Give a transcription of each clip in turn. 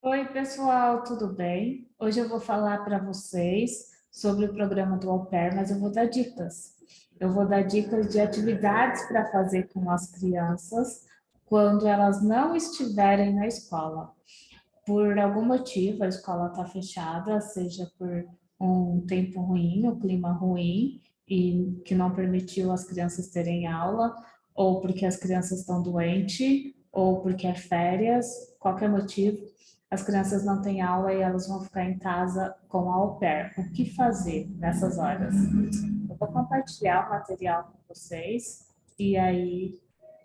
Oi, pessoal, tudo bem? Hoje eu vou falar para vocês sobre o programa do Au Pair, mas eu vou dar dicas. Eu vou dar dicas de atividades para fazer com as crianças quando elas não estiverem na escola. Por algum motivo, a escola está fechada, seja por um tempo ruim, um clima ruim, e que não permitiu as crianças terem aula, ou porque as crianças estão doentes, ou porque é férias, qualquer motivo, as crianças não têm aula e elas vão ficar em casa com a au pair. O que fazer nessas horas? Eu vou compartilhar o material com vocês e aí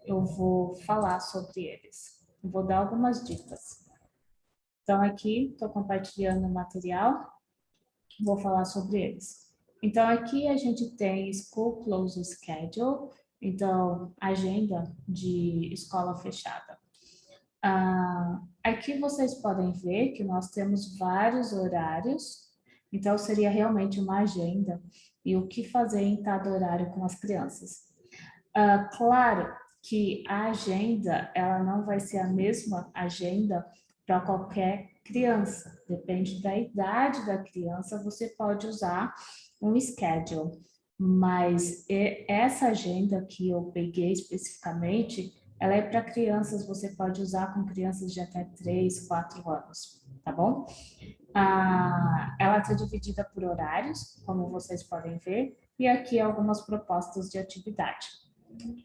eu vou falar sobre eles. Eu vou dar algumas dicas. Então, aqui, estou compartilhando o material, vou falar sobre eles. Então, aqui a gente tem School Close Schedule, então, agenda de escola fechada. Aqui vocês podem ver que nós temos vários horários, então seria realmente uma agenda e o que fazer em cada horário com as crianças. Claro que a agenda, ela não vai ser a mesma agenda para qualquer criança. Depende da idade da criança, você pode usar um schedule. Mas essa agenda que eu peguei especificamente, ela é para crianças, você pode usar com crianças de até 3, 4 anos, tá bom? Ela está dividida por horários, como vocês podem ver, e aqui algumas propostas de atividade.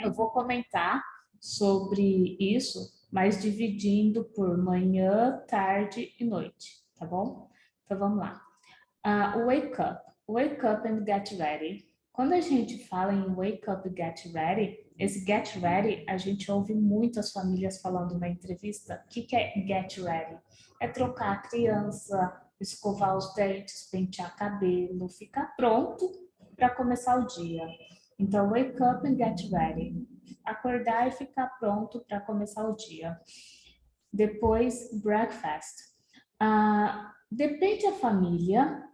Eu vou comentar sobre isso, mas dividindo por manhã, tarde e noite, tá bom? Então vamos lá. Wake up and get ready. Quando a gente fala em wake up e get ready, esse get ready a gente ouve muitas famílias falando na entrevista. O que é get ready? É trocar a criança, escovar os dentes, pentear cabelo, ficar pronto para começar o dia. Então, wake up and get ready. Acordar e ficar pronto para começar o dia. Depois, breakfast. Depende da família,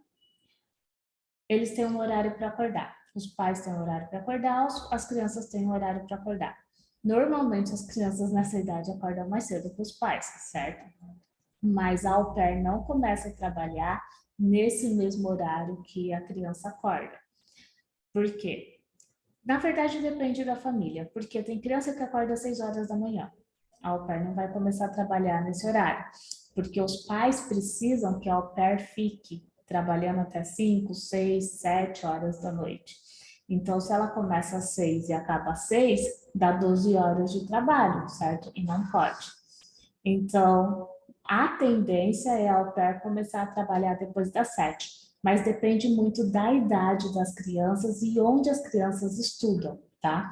eles têm um horário para acordar. Os pais têm um horário para acordar, as crianças têm um horário para acordar. Normalmente, as crianças nessa idade acordam mais cedo que os pais, certo? Mas a au pair não começa a trabalhar nesse mesmo horário que a criança acorda. Por quê? Na verdade, depende da família, porque tem criança que acorda às 6 horas da manhã. A au pair não vai começar a trabalhar nesse horário, porque os pais precisam que a au pair fique trabalhando até 5, 6, 7 horas da noite. Então, se ela começa às 6 e acaba às 6, dá 12 horas de trabalho, certo? E não pode. Então, a tendência é a au pair começar a trabalhar depois das 7, mas depende muito da idade das crianças e onde as crianças estudam, tá?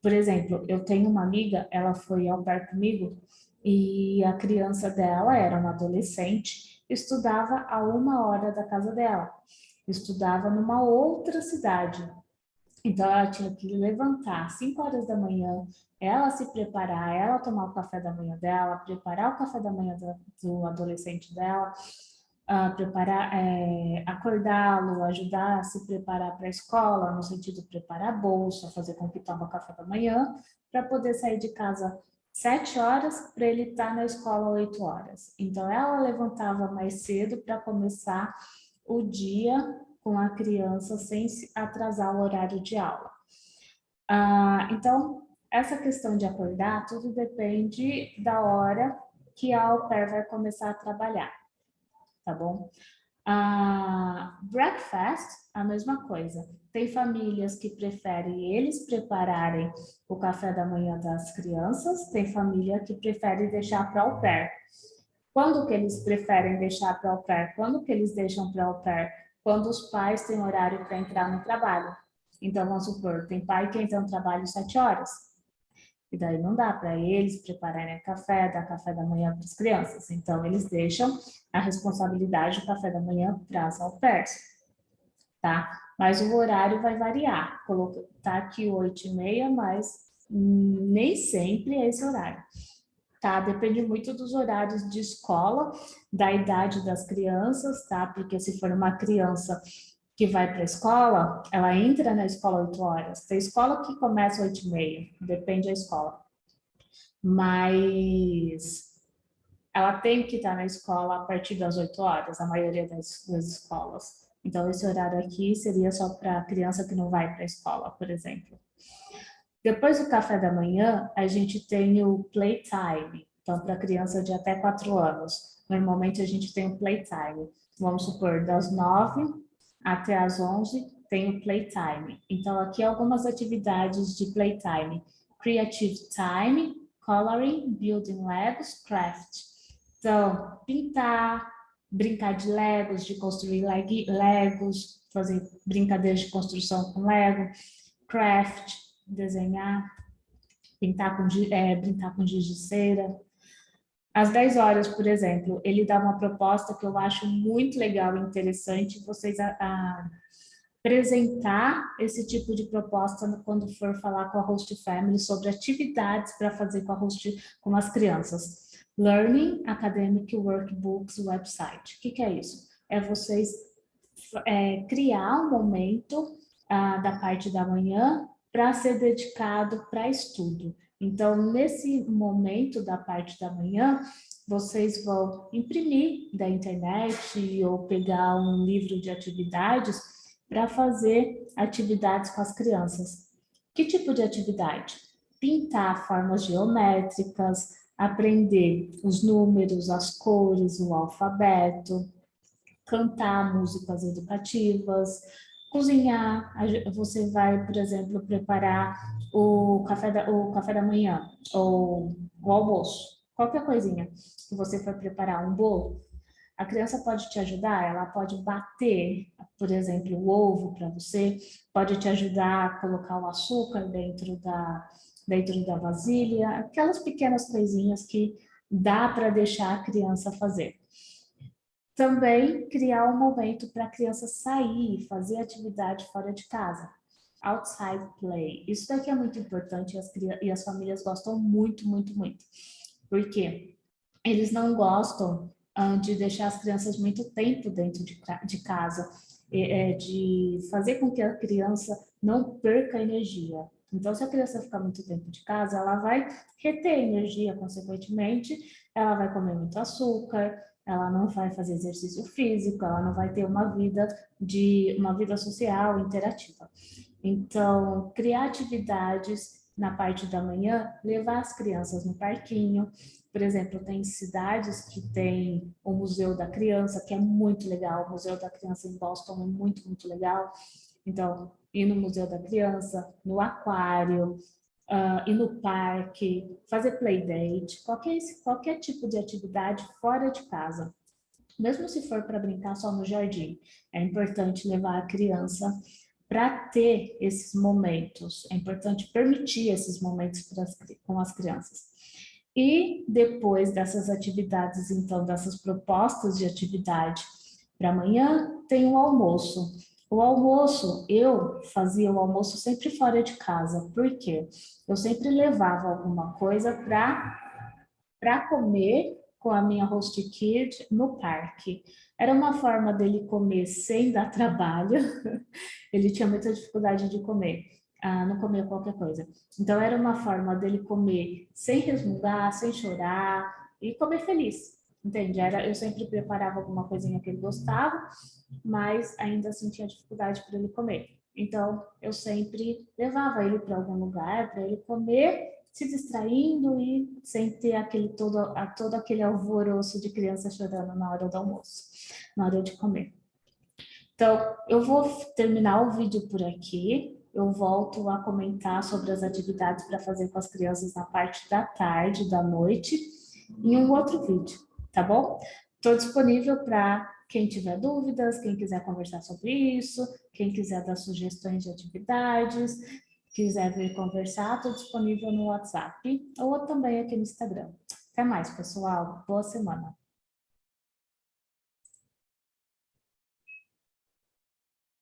Por exemplo, eu tenho uma amiga, ela foi au pair comigo e a criança dela era uma adolescente, estudava a 1 hora da casa dela, estudava numa outra cidade. Então, ela tinha que levantar às 5 horas da manhã, ela se preparar, ela tomar o café da manhã dela, preparar o café da manhã do adolescente dela, preparar, acordá-lo, ajudar a se preparar para a escola, no sentido de preparar a bolsa, fazer com que tome o café da manhã, para poder sair de casa 7 horas, para ele estar na escola 8 horas. Então, ela levantava mais cedo para começar o dia com a criança sem se atrasar o horário de aula. Então, essa questão de acordar, tudo depende da hora que a au pair vai começar a trabalhar, tá bom? Breakfast, a mesma coisa. Tem famílias que preferem eles prepararem o café da manhã das crianças, tem família que prefere deixar para au pair. Quando que eles preferem deixar para au pair? Quando que eles deixam para au pair? Quando os pais têm horário para entrar no trabalho. Então, vamos supor, tem pai que entra no trabalho 7 horas. E daí não dá para eles prepararem café, dar café da manhã para as crianças. Então, eles deixam a responsabilidade do café da manhã para as au pairs, tá? Mas o horário vai variar. Tá aqui 8h30, mas nem sempre é esse horário. Tá? Depende muito dos horários de escola, da idade das crianças, tá? Porque se for uma criança que vai para a escola, ela entra na escola 8 horas. Tem escola que começa 8h30, depende da escola. Mas ela tem que estar na escola a partir das 8 horas, a maioria das escolas. Então, esse horário aqui seria só para criança que não vai para a escola, por exemplo. Depois do café da manhã, a gente tem o playtime. Então, para criança de até 4 anos, normalmente a gente tem o playtime. Vamos supor, das 9 até as 11 tem o playtime. Então, aqui algumas atividades de playtime. Creative time, coloring, building Legos, craft. Então, pintar, brincar de Legos, de construir Legos, fazer brincadeiras de construção com Lego, craft, desenhar, brincar com giz de cera. Às 10 horas, por exemplo, ele dá uma proposta que eu acho muito legal e interessante vocês apresentar esse tipo de proposta quando for falar com a Host Family sobre atividades para fazer com as crianças. Learning Academic Workbooks Website. O que é isso? É vocês criar um momento da parte da manhã para ser dedicado para estudo. Então, nesse momento da parte da manhã, vocês vão imprimir da internet ou pegar um livro de atividades para fazer atividades com as crianças. Que tipo de atividade? Pintar formas geométricas, aprender os números, as cores, o alfabeto, cantar músicas educativas, cozinhar. Você vai, por exemplo, preparar o café da manhã ou o almoço, qualquer coisinha que você for preparar, um bolo. A criança pode te ajudar, ela pode bater, por exemplo, o ovo para você, pode te ajudar a colocar o açúcar dentro da vasilha, aquelas pequenas coisinhas que dá para deixar a criança fazer. Também criar um momento para a criança sair, fazer atividade fora de casa. Outside play. Isso daqui é muito importante e as famílias gostam muito, muito, muito. Porque eles não gostam de deixar as crianças muito tempo dentro de casa, de fazer com que a criança não perca energia. Então, se a criança ficar muito tempo de casa, ela vai reter energia, consequentemente, ela vai comer muito açúcar, ela não vai fazer exercício físico, ela não vai ter uma vida social interativa. Então, criar atividades na parte da manhã, levar as crianças no parquinho. Por exemplo, tem cidades que tem o Museu da Criança, que é muito legal. O Museu da Criança em Boston é muito, muito legal. Então, ir no Museu da Criança, no aquário, ir no parque, fazer playdate, qualquer tipo de atividade fora de casa. Mesmo se for para brincar só no jardim, é importante levar a criança para ter esses momentos. É importante permitir esses momentos com as crianças. E depois dessas atividades, então, dessas propostas de atividade para amanhã, tem o almoço. O almoço, eu fazia o almoço sempre fora de casa. Por quê? Eu sempre levava alguma coisa para comer com a minha host kid no parque. Era uma forma dele comer sem dar trabalho. Ele tinha muita dificuldade de comer, não comer qualquer coisa. Então era uma forma dele comer sem resmungar, sem chorar e comer feliz. Entende? Eu sempre preparava alguma coisinha que ele gostava, mas ainda assim tinha dificuldade para ele comer. Então eu sempre levava ele para algum lugar para ele comer se distraindo e sem ter todo aquele alvoroço de criança chorando na hora do almoço, na hora de comer. Então, eu vou terminar o vídeo por aqui. Eu volto a comentar sobre as atividades para fazer com as crianças na parte da tarde, da noite, em um outro vídeo, tá bom? Estou disponível para quem tiver dúvidas, quem quiser conversar sobre isso, quem quiser dar sugestões de atividades, quiser vir conversar, estou disponível no WhatsApp ou também aqui no Instagram. Até mais, pessoal. Boa semana.